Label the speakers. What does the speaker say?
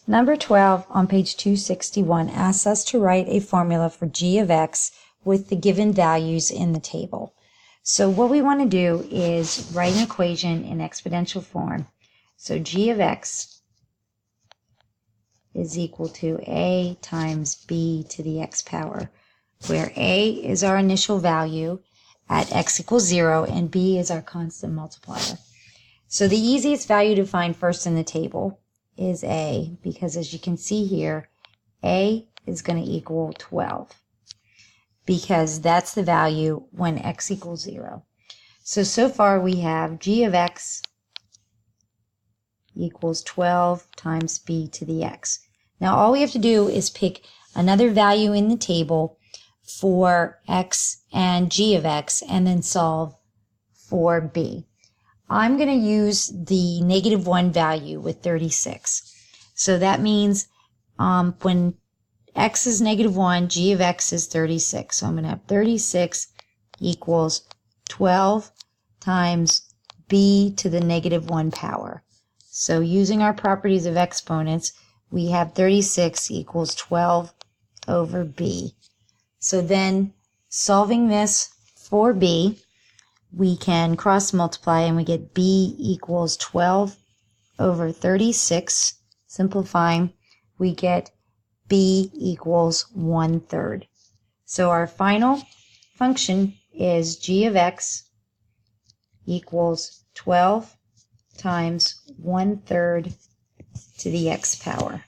Speaker 1: Number 12 on page 261 asks us to write a formula for g of x with the given values in the table. So what we want to do is write an equation in exponential form. So g of x is equal to a times b to the x power, where a is our initial value at x equals 0 and b is our constant multiplier. So the easiest value to find first in the table is a, because as you can see here, a is going to equal 12, because that's the value when x equals 0. So far we have g of x equals 12 times b to the x. Now all we have to do is pick another value in the table for x and g of x and then solve for b. I'm going to use the -1 value with 36. So that means when x is -1, g of x is 36. So I'm going to have 36 equals 12 times b to the -1 power. So using our properties of exponents, we have 36 equals 12 over b. So then solving this for b, we can cross multiply and we get b equals 12 over 36. Simplifying, we get b equals 1/3. So our final function is g of x equals 12 times 1/3 to the x power.